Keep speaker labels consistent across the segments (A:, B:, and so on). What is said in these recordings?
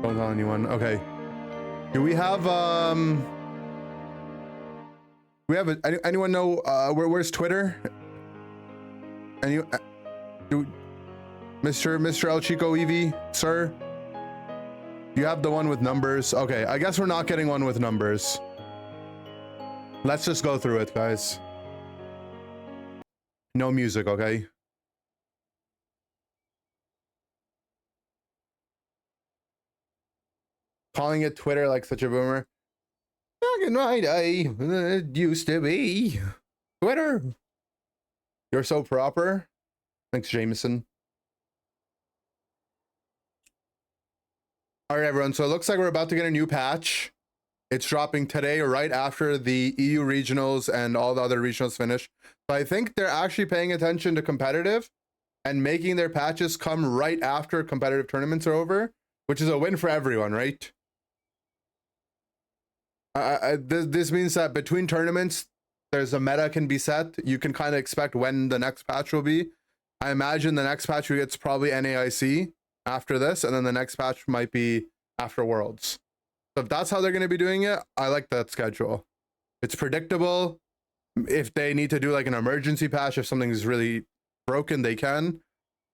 A: Don't tell anyone. Okay. Do we have anyone know where's Twitter? Any do Mr. El Chico Eevee, sir? You have the one with numbers. Okay, I guess we're not getting one with numbers. Let's just go through it, guys. No music, okay? Calling it Twitter like such a boomer. Back in my day, it used to be Twitter. You're so proper. Thanks, Jameson. All right, everyone. So it looks like we're about to get a new patch. It's dropping today, right after the EU regionals and all the other regionals finish. So I think they're actually paying attention to competitive and making their patches come right after competitive tournaments are over, which is a win for everyone, right? This means that between tournaments, there's a meta can be set. You can kind of expect when the next patch will be. I imagine the next patch we get's probably NAIC after this, and then the next patch might be after Worlds. So if that's how they're going to be doing it, I like that schedule. It's predictable. If they need to do like an emergency patch, if something is really broken, they can.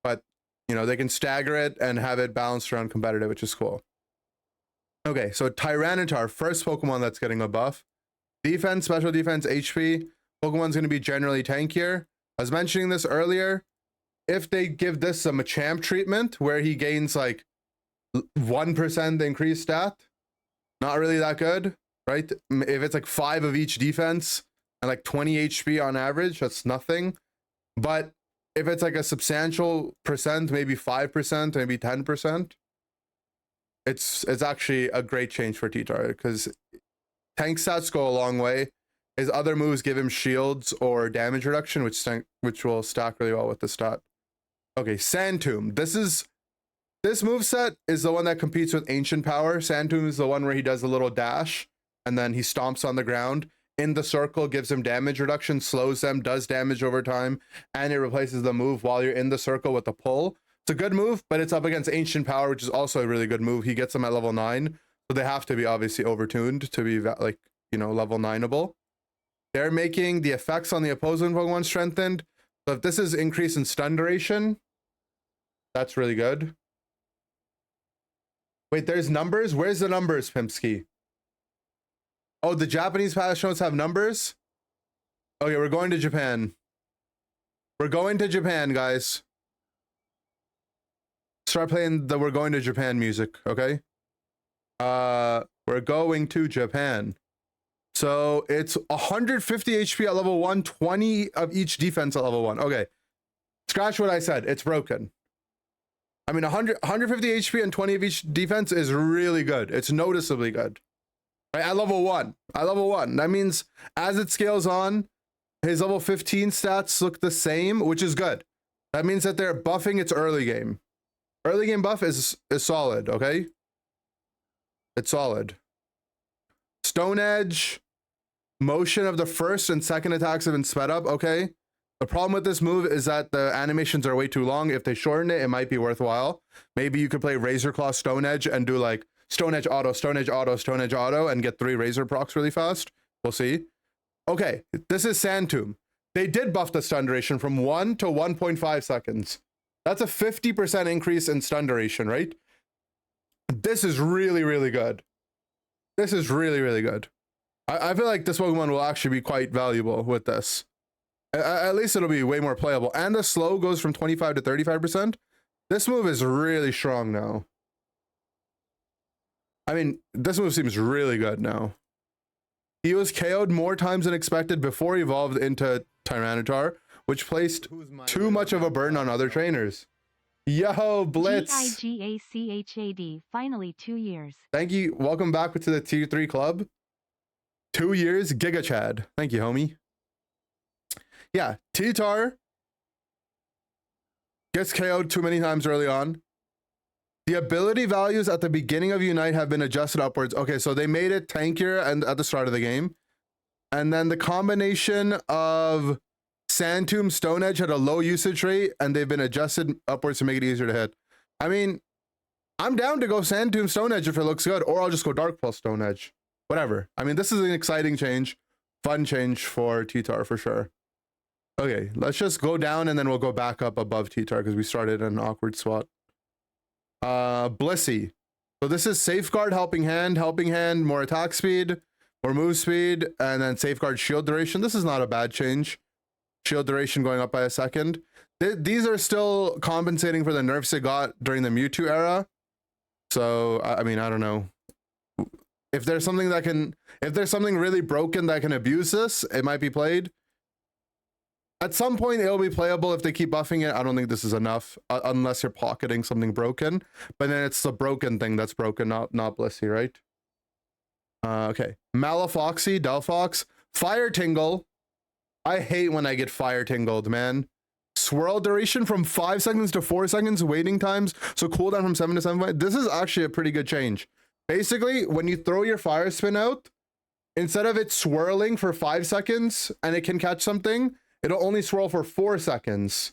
A: But, you know, they can stagger it and have it balanced around competitive, which is cool. Okay, so Tyranitar, first Pokemon that's getting a buff. Defense, special defense, HP. Pokemon's going to be generally tankier. I was mentioning this earlier. If they give this a Machamp treatment where he gains like 1% increased stat, not really that good, right? If it's like 5 of each defense and like 20 HP on average, that's nothing. But if it's like a substantial percent, maybe 5%, maybe 10%, it's actually a great change for Ttar because tank stats go a long way. His other moves give him shields or damage reduction, which will stack really well with the stat. Okay, Sand Tomb. This moveset is the one that competes with Ancient Power. Sand Tomb is the one where he does a little dash and then he stomps on the ground. In the circle, gives him damage reduction, slows them, does damage over time, and it replaces the move while you're in the circle with a pull. It's a good move, but it's up against Ancient Power, which is also a really good move. He gets them at level 9, so they have to be obviously overtuned to be like, you know, level 9-able. They're making the effects on the opposing Pokemon strengthened. So if this is increase in stun duration, that's really good. Wait, there's numbers? Where's the numbers, Pimpsky? Oh, the Japanese patch notes have numbers? Okay, we're going to Japan. We're going to Japan, guys. Start playing the We're Going to Japan music, okay? We're going to Japan. So it's 150 HP at level 1, 20 of each defense at level 1. Okay. Scratch what I said. It's broken. I mean, 150 HP and 20 of each defense is really good. It's noticeably good. Right? At level 1. At level 1. That means as it scales on, his level 15 stats look the same, which is good. That means that they're buffing its early game. Early game buff is solid, okay? It's solid. Stone Edge, motion of the first and second attacks have been sped up, okay? The problem with this move is that the animations are way too long. If they shorten it, it might be worthwhile. Maybe you could play Razor Claw Stone Edge and do like Stone Edge Auto, Stone Edge Auto, Stone Edge Auto, and get 3 Razor procs really fast. We'll see. Okay, this is Sand Tomb. They did buff the stun duration from 1 to 1.5 seconds. That's a 50% increase in stun duration, right? This is really, really good. This is really, really good. I feel like this Pokemon will actually be quite valuable with this. At least it'll be way more playable. And the slow goes from 25 to 35%. This move is really strong now. I mean, this move seems really good now. He was KO'd more times than expected before he evolved into Tyranitar, which placed too much of a burden on other trainers. Yo, Blitz!
B: Gigachad, finally 2 years.
A: Thank you. Welcome back to the Tier 3 club. 2 years, Giga Chad. Thank you, homie. Yeah, Ttar gets KO'd too many times early on. The ability values at the beginning of Unite have been adjusted upwards. Okay, so they made it tankier and at the start of the game. And then the combination of Sand Tomb, Stone Edge had a low usage rate, and they've been adjusted upwards to make it easier to hit. I mean, I'm down to go Sand Tomb Stone Edge if it looks good, or I'll just go Dark Pulse Stone Edge. Whatever. I mean, this is an exciting change. Fun change for Ttar for sure. Okay, let's just go down and then we'll go back up above Ttar because we started in an awkward spot. Blissey. So this is Safeguard, Helping Hand, more attack speed, more move speed, and then Safeguard shield duration. This is not a bad change. Shield duration going up by a second. These are still compensating for the nerfs it got during the Mewtwo era. So, I mean, I don't know. If there's something that can, if there's something really broken that can abuse this, it might be played. At some point, it'll be playable if they keep buffing it. I don't think this is enough, unless you're pocketing something broken. But then it's the broken thing that's broken, not Blissey, right? Okay. Malafoxy, Delphox, Fire Tingle. I hate when I get Fire Tingled, man. Swirl duration from 5 seconds to 4 seconds, waiting times. So cooldown from 7 to 7. This is actually a pretty good change. Basically, when you throw your Fire Spin out, instead of it swirling for 5 seconds and it can catch something, it'll only swirl for 4 seconds.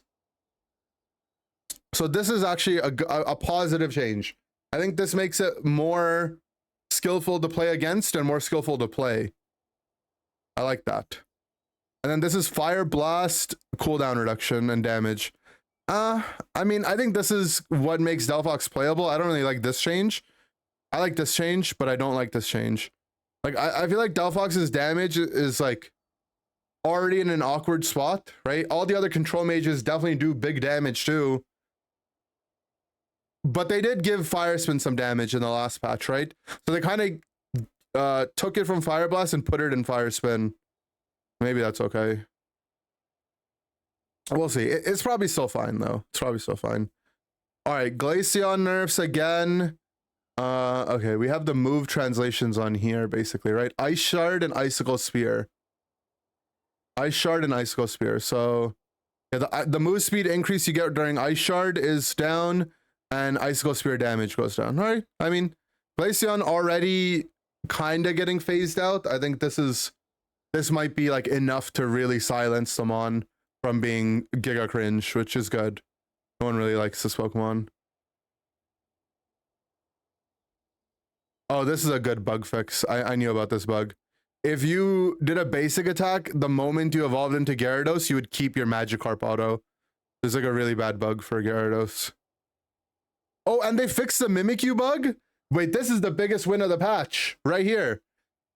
A: So this is actually a positive change. I think this makes it more skillful to play against and more skillful to play. I like that. And then this is Fire Blast, cooldown reduction and damage. I mean, I think this is what makes Delphox playable. I don't really like this change. I like this change, but I don't like this change. Like, I feel like Delphox's damage is like already in an awkward spot, right? All the other control mages definitely do big damage too. But they did give Fire Spin some damage in the last patch, right? So they kind of took it from Fire Blast and put it in Fire Spin. Maybe that's okay. We'll see. It's probably still fine though. It's probably still fine. All right, Glaceon nerfs again. Okay, we have the move translations on here basically, right? Ice Shard and Icicle Spear. Ice Shard and Icicle Spear. So yeah, the move speed increase you get during Ice Shard is down, and Icicle Spear damage goes down. All right. I mean, Glaceon already kind of getting phased out. I think this might be like enough to really silence someone from being Giga Cringe, which is good. No one really likes this Pokemon. Oh, this is a good bug fix. I knew about this bug. If you did a basic attack, the moment you evolved into Gyarados, you would keep your Magikarp auto. This is like a really bad bug for Gyarados. Oh, and they fixed the Mimikyu bug? Wait, this is the biggest win of the patch. Right here.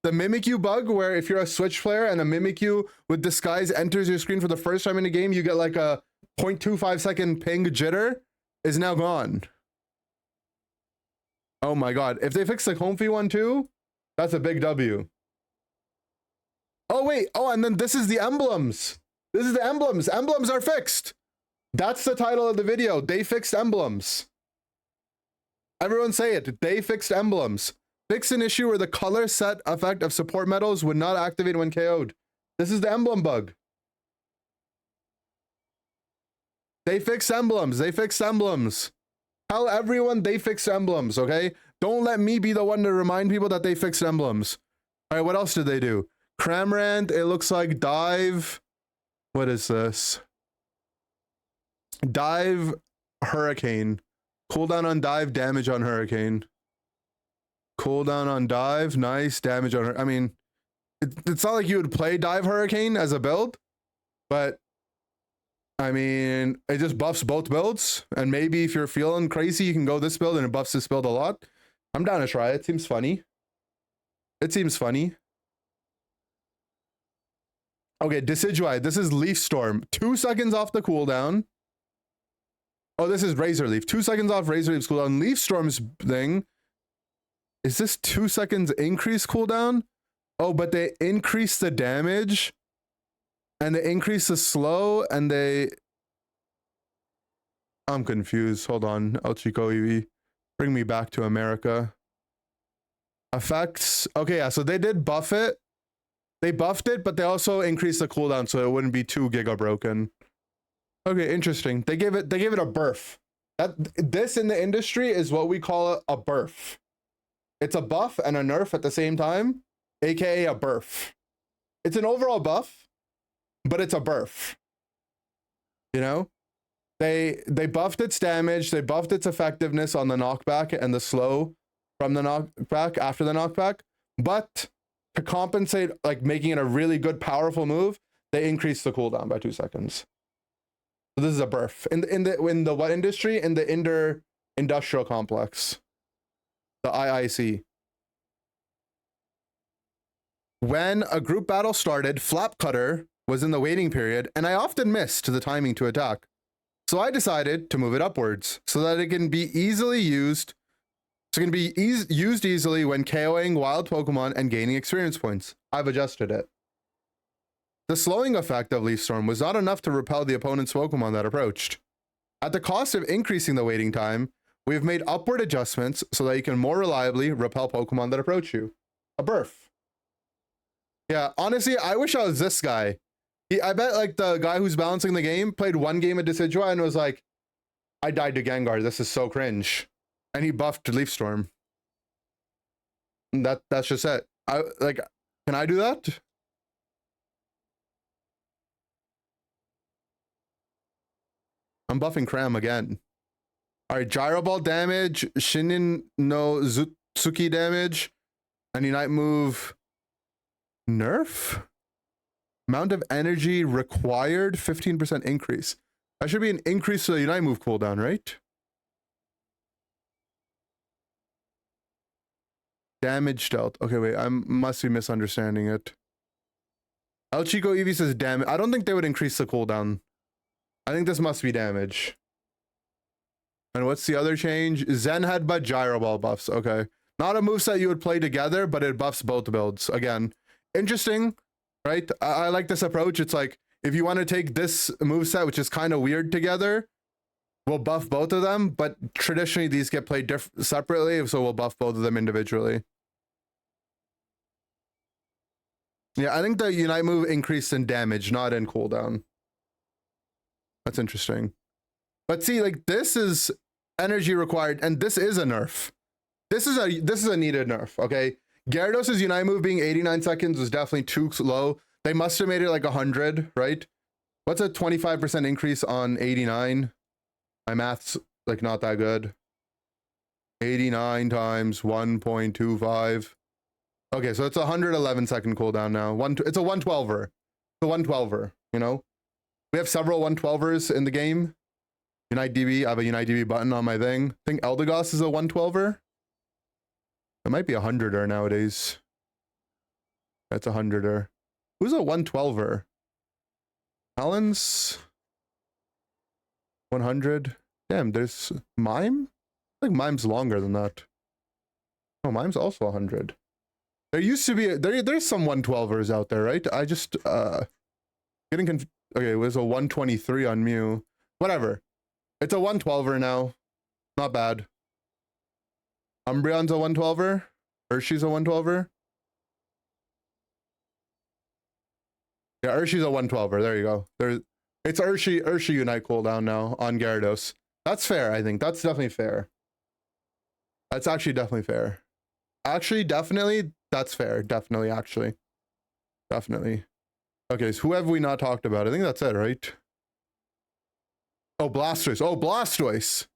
A: The Mimikyu bug, where if you're a Switch player and a Mimikyu with Disguise enters your screen for the first time in the game, you get like a 0.25 second ping jitter, is now gone. Oh my god. If they fix the Comfy one too, that's a big W. Oh wait, oh, and then this is the emblems. This is the emblems. Emblems are fixed. That's the title of the video. They fixed emblems. Everyone say it. They fixed emblems. Fix an issue where the color set effect of support metals would not activate when KO'd. This is the emblem bug. They fixed emblems. They fixed emblems. Tell everyone they fixed emblems, okay? Don't let me be the one to remind people that they fixed emblems. All right, what else did they do? Cramorant, it looks like Dive. What is this? Dive Hurricane. Cooldown on Dive, damage on Hurricane. Cooldown on Dive, nice, damage on her. I mean, it's not like you would play Dive Hurricane as a build, but I mean, it just buffs both builds. And maybe if you're feeling crazy, you can go this build and it buffs this build a lot. I'm down to try it. It seems funny. It seems funny. Okay, Decidueye. This is Leaf Storm. 2 seconds off the cooldown. Oh, this is Razor Leaf. 2 seconds off Razor Leaf's cooldown. Leaf Storm's thing. Is this 2 seconds increase cooldown? Oh, but they increase the damage. And they increase the slow. And they... I'm confused. Hold on. El Chico EV. Bring me back to America. Effects. Okay, yeah. So they did buff it. They buffed it, but they also increased the cooldown so it wouldn't be too giga broken. Okay, interesting. They gave it a burf. This in the industry is what we call a burf. It's a buff and a nerf at the same time, aka a burf. It's an overall buff, but it's a burf. You know? They buffed its damage, they buffed its effectiveness on the knockback and the slow from the knockback after the knockback, but to compensate, like making it a really good powerful move, they increased the cooldown by 2 seconds. So this is a burf. In the what industry? In the inder industrial complex. The IIC. When a group battle started, Flap Cutter was in the waiting period, and I often missed the timing to attack. So I decided to move it upwards so that it can be easily used. So it can be used easily when KOing wild Pokemon and gaining experience points. I've adjusted it. The slowing effect of Leaf Storm was not enough to repel the opponent's Pokemon that approached. At the cost of increasing the waiting time, we have made upward adjustments so that you can more reliably repel Pokemon that approach you. A burf. Yeah, honestly, I wish I was this guy. I bet like the guy who's balancing the game played one game of Decidueye and was like, I died to Gengar, this is so cringe. And he buffed Leaf Storm. That's just it. Can I do that? I'm buffing Cram again. All right, Gyro Ball damage, Shinin no Zutsuki damage, and Unite move nerf? Amount of energy required, 15% increase. That should be an increase to the Unite move cooldown, right? Damage dealt. Okay, wait, I must be misunderstanding it. El Chico Eevee says damage. I don't think they would increase the cooldown. I think this must be damage. And what's the other change? Zen Headbutt, Gyro Ball buffs. Okay. Not a moveset you would play together, but it buffs both builds. Again, interesting, right? I like this approach. It's like, if you want to take this moveset, which is kind of weird together, we'll buff both of them, but traditionally these get played separately, so we'll buff both of them individually. Yeah, I think the Unite move increased in damage, not in cooldown. That's interesting. But see, like, this is energy required, and this is a nerf. This is a needed nerf, okay? Gyarados' Unite move being 89 seconds was definitely too low. They must have made it like 100, right? What's a 25% increase on 89? My math's like not that good. 89 times 1.25. Okay, so it's a 111 second cooldown now. It's a 112er. It's a 112er, you know? We have several 112ers in the game. Unite DB, I have a Unite DB button on my thing. I think Eldegoss is a 112er. It might be a 100er nowadays. That's a 100er. Who's a 112er? Alan's 100. Damn, there's Mime? I think Mime's longer than that. Oh, Mime's also 100. There used to be there's some 112ers out there, right? I just getting confused. Okay, it was a 123 on Mew. Whatever. It's a 112er now. Not bad. Umbreon's a 112er. Urshi's a 112er. Yeah, Urshi's a 112er. There you go. It's Urshi Unite cooldown now on Gyarados. That's fair, I think. That's definitely fair. That's actually definitely fair. Actually, definitely, that's fair. Definitely, actually. Definitely. Okay, so who have we not talked about? I think that's it, right? Oh, Blastoise. Oh, Blastoise.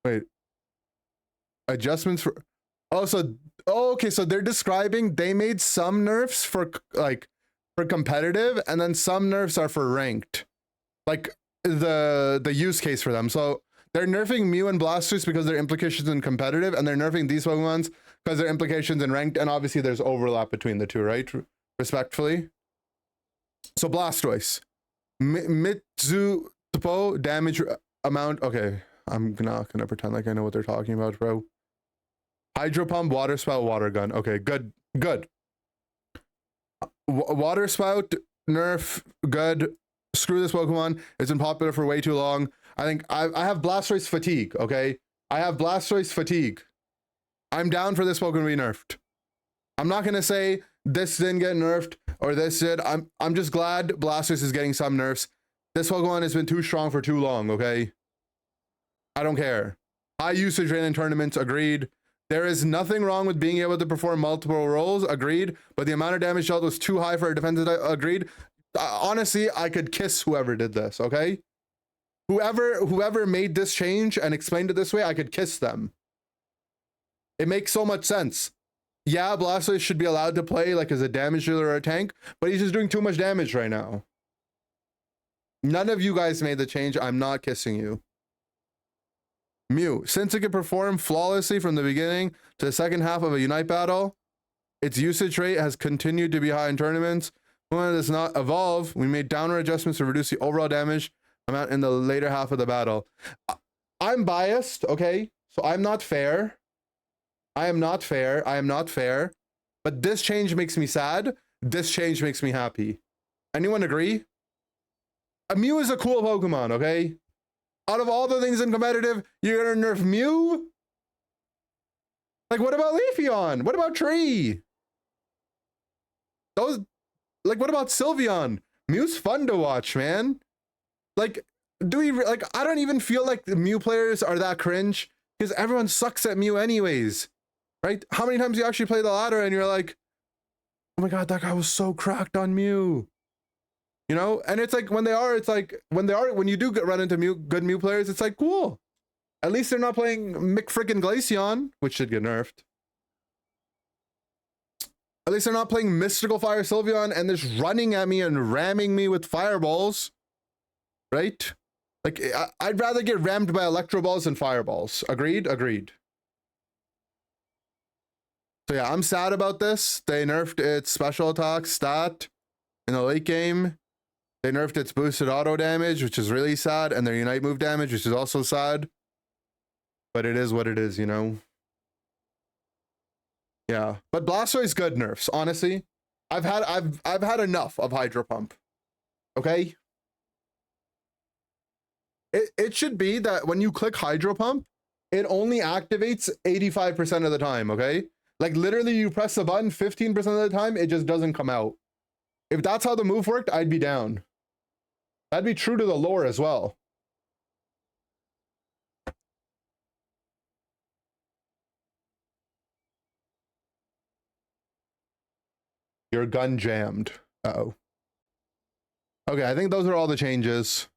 A: Wait. Adjustments for... Oh, so... Oh, okay, so they're describing they made some nerfs for, like, for competitive, and then some nerfs are for ranked. Like, the use case for them. So, they're nerfing Mew and Blastoise because their implications in competitive, and they're nerfing these Pokemons because their implications in ranked, and obviously there's overlap between the two, right? Respectfully. So, Blastoise. Mitsutopo damage amount. Okay, I'm not gonna pretend like I know what they're talking about, bro. Hydro Pump, Water Spout, Water Gun. Okay, good. Water Spout, nerf, good. Screw this Pokemon. It's been popular for way too long. I think I have Blastoise fatigue, okay? I have Blastoise fatigue. I'm down for this Pokemon to be nerfed. I'm not gonna say this didn't get nerfed or this did. I'm just glad Blastoise is getting some nerfs. This Pokemon has been too strong for too long, okay? I don't care. High usage rate in tournaments, agreed. There is nothing wrong with being able to perform multiple roles, agreed. But the amount of damage dealt was too high for a defensive, agreed. Honestly, I could kiss whoever did this, okay? Whoever made this change and explained it this way, I could kiss them. It makes so much sense. Yeah, Blastoise should be allowed to play like as a damage dealer or a tank, but he's just doing too much damage right now. None of you guys made the change. I'm not kissing you. Mew, since it can perform flawlessly from the beginning to the second half of a Unite battle, its usage rate has continued to be high in tournaments. When it does not evolve, we made downward adjustments to reduce the overall damage amount in the later half of the battle. I'm biased, okay? So I'm not fair. I am not fair. I am not fair. But this change makes me sad. This change makes me happy. Anyone agree? A Mew is a cool Pokemon, okay? Out of all the things in competitive, you're gonna nerf Mew? Like, what about Leafeon? What about Tree? Those, like, what about Sylveon? Mew's fun to watch, man. Like, I don't even feel like the Mew players are that cringe because everyone sucks at Mew anyways, right? How many times you actually play the ladder and you're like, oh my God, that guy was so cracked on Mew. You know, and it's like when you do run into good Mew players, it's like, cool. At least they're not playing McFrickin' Glaceon, which should get nerfed. At least they're not playing Mystical Fire Sylveon and just running at me and ramming me with fireballs, right? Like, I'd rather get rammed by Electro Balls than Fireballs. Agreed? Agreed. So yeah, I'm sad about this. They nerfed its special attack stat in the late game. They nerfed its boosted auto damage, which is really sad, and their Unite move damage, which is also sad. But it is what it is, you know? Yeah. But Blastoise good nerfs, honestly. I've had enough of Hydro Pump. Okay? It should be that when you click Hydro Pump, it only activates 85% of the time, okay? Like literally you press the button 15% of the time, it just doesn't come out. If that's how the move worked, I'd be down. That'd be true to the lore as well. Your gun jammed. Uh-oh. Okay, I think those are all the changes.